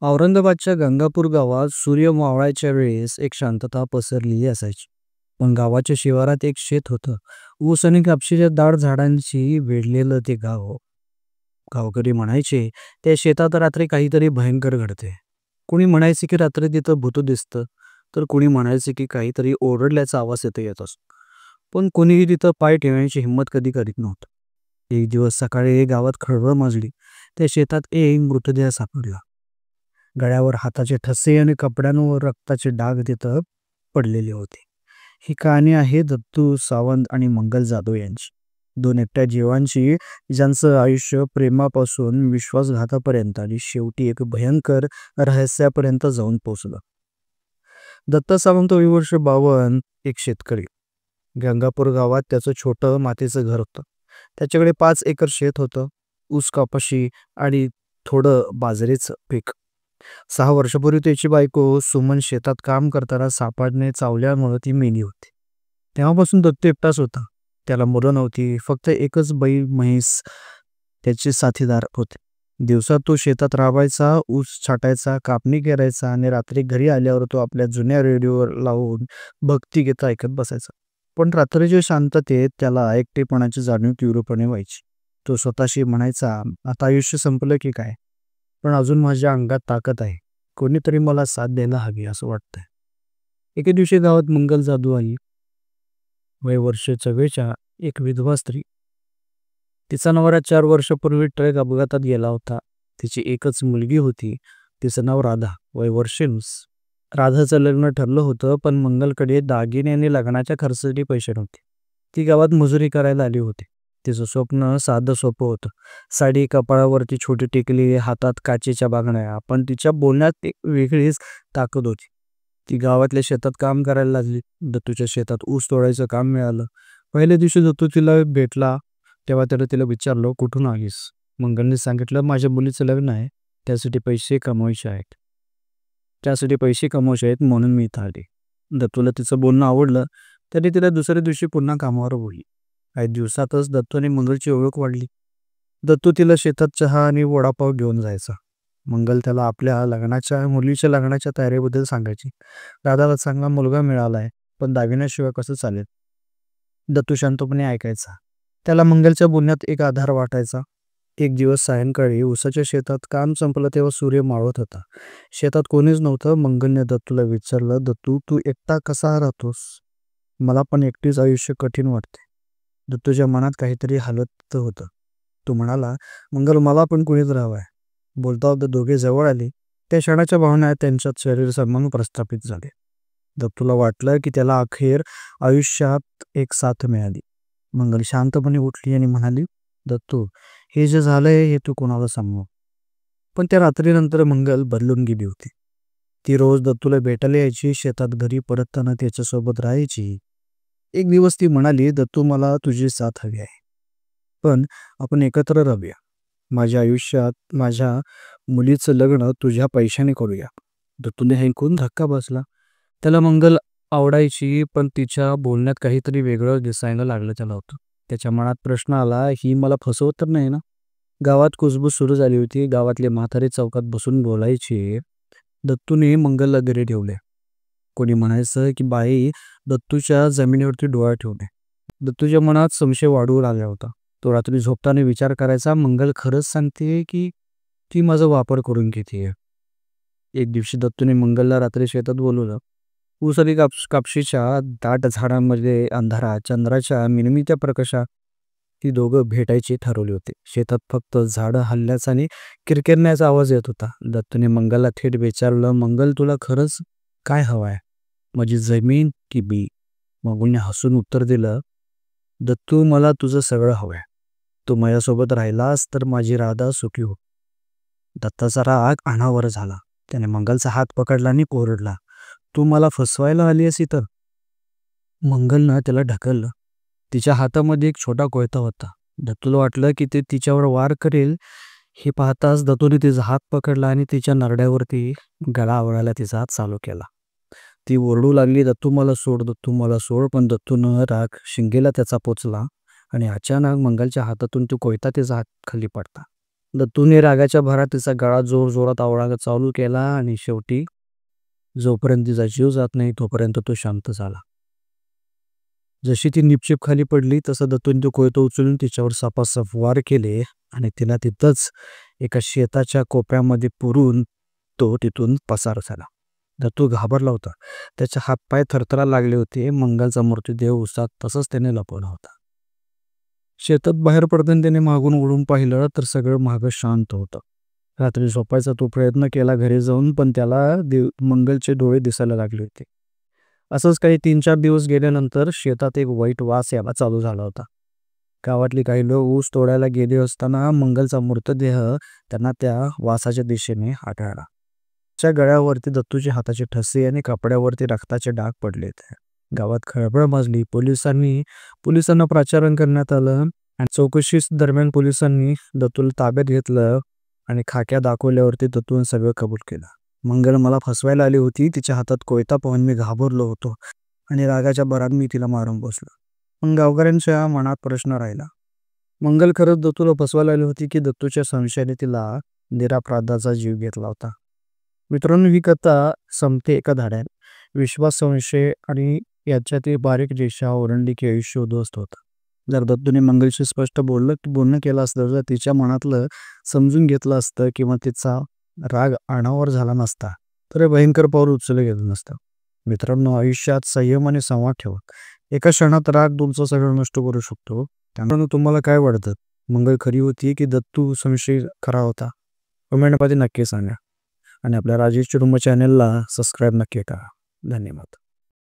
औरंगाबादच्या गंगापूर गावात सूर्य मावळायच्या वेळेस एक शांतता पसरलेली असायची. पण गावाच्या शिवारात एक शेत होतं. ऊस आणि कापशीच्या दाट झाडांची वेढलेलं ते गाव. गावकरी म्हणायचे, त्या शेतात रात्री काहीतरी भयंकर घडते. कुणी म्हणायचे की रात्री तिथं भूत दिसतं, तर कुणी म्हणायचे की काहीतरी ओरडल्याचा आवाज तिथं येत असतो. पण कोणीही तिथं पाय ठेवण्याची हिंमत कधी करीत नव्हतं. एक दिवस सकाळी गावात खळबळ माजली. त्या शेतात एक मृतदेह सापडला. गळ्यावर हाताचे ठसे आणि कपड्यांवर रक्ताचे डाग तिथं पडलेले होते. ही कहाणी आहे दत्तू सावंत आणि मंगल जाधव यांची. दोन एकट्या जीवांची, ज्यांचं आयुष्य प्रेमापासून विश्वासघातापर्यंत आणि शेवटी एक भयंकर रहस्यापर्यंत जाऊन पोचलं. दत्ता सावंत वय वर्ष 52, एक शेतकरी. गंगापूर गावात त्याचं छोटं मातीचं घर होतं. त्याच्याकडे 5 एकर शेत होतं, ऊस कपाशी आणि थोडं बाजरीचं पीक. 6 वर्षापूर्वी त्याची बायको सुमन शेतात काम करताना सापडणे चावल्यामुळे ती मेली होती. तेव्हापासून दत्तू एकटाच होता. त्याला मुलं नव्हती, फक्त एकच बैल म्हैस त्याचे साथीदार होते. दिवसात तो शेतात राबायचा, ऊस छाटायचा, कापणी करायचा आणि रात्री घरी आल्यावर तो आपल्या जुन्या रेडिओवर लावून भक्तिगीतं ऐकत बसायचा. पण रात्रीच्या शांततेत त्याला एकटेपणाची जाणीव तीव्रपणे व्हायची. तो स्वतःशी म्हणायचा, आता आयुष्य संपलं की काय, पण अजून माझ्या अंगात ताकद आहे. कोणीतरी मला साथ द्यायला हवी असं वाटतंय. एके दिवशी गावात मंगल जाधव आली. वय वर्ष 44, एक विधवा स्त्री. तिचा नवरा 4 वर्षापूर्वी ट्रक अपघातात गेला होता. तिची एकच मुलगी होती. तिचं नाव राधा, वय वर्ष 20. राधाचं लग्न ठरलं होतं, पण मंगलकडे दागिने आणि लग्नाच्या खर्चासाठी पैसे नव्हते. ती गावात मजुरी करायला आली होती. तिचं स्वप्न साधं सोपं होतं. साडी, कपाळावरती छोटी टिकली, हातात काचेच्या बांगड्या. पण तिच्या बोलण्यात एक वेगळीच ताकद होती. ती गावातल्या शेतात काम करायला लागली. दत्तूच्या शेतात ऊस तोडायचं काम मिळालं. पहिल्या दिवशी दत्तू तिला भेटला, तेव्हा त्यानं तिला विचारलं, कुठून आलीस? मंगलने सांगितलं, माझ्या मुलीचं लग्न आहे, त्यासाठी पैसे कमवायचे आहेत. म्हणून मी इथं आले. दत्तूला तिचं बोलणं आवडलं. त्याने तिला दुसऱ्या दिवशी पुन्हा कामावर बोलली. काही दिवसातच दत्तू आणि मंगलची ओळख वाढली. दत्तू तिला शेतात चहा आणि वडापाव घेऊन जायचा. मंगल त्याला आपल्या मुलीच्या लग्नाच्या तयारीबद्दल सांगायची. दादाला चांगला मुलगा मिळालाय, पण दागिन्याशिवाय कसं चालेल? दत्तू शांतपणे ऐकायचा. त्याला मंगलच्या बोलण्यात एक आधार वाटायचा. एक दिवस सायंकाळी ऊसाच्या शेतात काम संपलं तेव्हा सूर्य मावळत होता. शेतात कोणीच नव्हतं. मंगलने दत्तूला विचारलं, दत्तू, तू एकटा कसा राहतोस? मला पण एकटीच आयुष्य कठीण वाटते. दत्तूच्या मनात काहीतरी हालत होतं. तो म्हणाला, मंगल, मला पण कुणीच राहावंय. बोलता होता दोघे जवळ आले. त्या क्षणाच्या भावना त्यांच्यात शरीर सन्मान प्रस्थापित झाले. दत्तूला वाटलं की त्याला अखेर आयुष्यात एक साथ मिळाली. मंगल शांतपणे उठली आणि म्हणाली, दत्तू, हे जे झालंय हे तू कोणाला सांगू. पण त्या रात्रीनंतर मंगल बदलून गेली होती. ती रोज दत्तूला भेटायला यायची, शेतात घरी परतताना त्याच्यासोबत राहायची. एक दिवस ती म्हणाली, दत्तू, मला तुझी साथ हवी आहे, पण आपण एकत्र राहूया. माझ्या आयुष्यात माझ्या मुलीचं लग्न तुझ्या पैशाने करूया. दत्तूने ऐकून धक्का बसला. त्याला मंगल आवडायची, पण तिच्या बोलण्यात काहीतरी वेगळं दिसायला लागलं त्याला होतं. त्याच्या मनात प्रश्न आला, ही मला फसवत तर नाही ना? गावात कुजबूज सुरू झाली होती. गावातले म्हातारे चौकात बसून बोलायचे. दत्तूने मंगलला घरी ठेवले. कोणी म्हणायचं की बाई दत्तूच्या जमिनीवरती डोळा ठेवणे. दत्तूच्या मनात संशय वाढू लागला होता. तो रात्री झोपताना विचार करायचा, मंगल खरंच सांगते की ती माझा वापर करून घेते. एक दिवशी दत्तूने मंगलला रात्री शेतात बोलवलं. ऊस आणि कापशीच्या दाट झाडांमध्ये अंधारात चंद्राच्या मिणमित्या प्रकाशात ती दोघं भेटायचे ठरवले होते. शेतात फक्त झाडं हलण्याचा आणि किरकिरण्याचा आवाज येत होता. दत्तूने मंगलला थेट विचारलं, मंगल, तुला खरंच काय हवंय, माझी जमीन की बी? मंगलने हसून उत्तर दिलं, दत्तू, मला तुझं सगळं हवंय. तू माझ्यासोबत राहिलास तर माझी राधा सुखी हो. दत्ताचा राग अनावर झाला. त्याने मंगलचा हात पकडला आणि ओरडला, तू मला फसवायला आली असी तर? मंगलनं त्याला ढकललं. तिच्या हातामध्ये एक छोटा कोयता होता. दत्तूला वाटलं की ते तिच्यावर वार करेल. हे पाहताच दत्तूने तिचा हात पकडला आणि तिच्या नरड्यावरती गळा आवळायला तिचा हात चालू केला. ती ओरडू लागली, दत्तू, मला सोड, दत्तू, मला सोड. पण दत्तूनं राग शिंगेला त्याचा पोचला आणि अचानक मंगलच्या हातातून तो कोयता तिचा हात खाली पडला. दत्तूने रागाच्या भरात तिचा गळा जोरजोरात आवळायला चालू केला आणि शेवटी जोपर्यंत तिचा जीव जात नाही तोपर्यंत तो शांत झाला. जशी ती निपचिप खाली पडली तसं दत्तूने तो कोयता उचलून तिच्यावर सपासप वार केले आणि तिला तिथंच एका शेताच्या कोपऱ्यामध्ये पुरून तो तिथून पसार झाला. दत्तू घाबरला होता. त्याचे हातपाय थरथरायला लागले होते. मंगलचा मृतदेह उसात तसंच त्याने लपवला होता. शेतात बाहेर पडताना त्याने मागून वळून पाहिलं तर सगळं मागं शांत होतं. रात्री झोपायचा तो प्रयत्न केला घरी जाऊन, पण त्याला मंगलचे डोळे दिसायला लागले होते. असंच काही 3-4 दिवस गेल्यानंतर शेतात एक वाईट वास यायला चालू झाला होता. गावातली काही लोक ऊस तोडायला गेले असताना मंगलचा मृतदेह त्यांना त्या वासाच्या दिशेने आढळला. च्या गळ्यावरती दत्तूच्या हाताचे ठसे आणि कपड्यावरती रक्ताचे डाग पडले होते. गावात खळबळ माजली. पोलिसांना प्राचारण करण्यात आलं आणि चौकशी दरम्यान पोलिसांनी दत्तूला ताब्यात घेतलं आणि खाक्या दाखवल्यावरती दत्तून सगळं कबूल केलं. मंगल मला फसवायला आली होती. तिच्या हातात कोयता पाहून मी घाबरलो होतो आणि रागाच्या भरात मी तिला मारून बसलो. पण गावकऱ्यांच्या मनात प्रश्न राहिला, मंगल खरंच दत्तूला फसवायला आली होती की दत्तूच्या संशयाने तिला निरापराधाचा जीव घेतला होता? मित्रांनो, ही कथा संपते एका धड्यात. विश्वास, संशय आणि याच्यातील बारीक रेषा ओलांडली की आयुष्य उद्ध्वस्त होतं. जर दत्तूने मंगलशी स्पष्ट बोलणं केलं असतं, जर तिच्या मनातलं समजून घेतलं असतं किंवा तिचा राग अनावर झाला नसता तर हे भयंकर पाऊल उचललं गेलं नसतं. मित्रांनो, आयुष्यात संयम आणि संवाद ठेवा. एका क्षणात राग तुमचं सगळं नष्ट करू शकतो. त्यामुळे तुम्हाला काय वाटतं, मंगल खरी होती की दत्तू संशय खरा होता? कमेंटमध्ये नक्की सांगा आणि आपल्या राजेश कुटुंब चॅनलला सबस्क्राईब नक्की करा. धन्यवाद.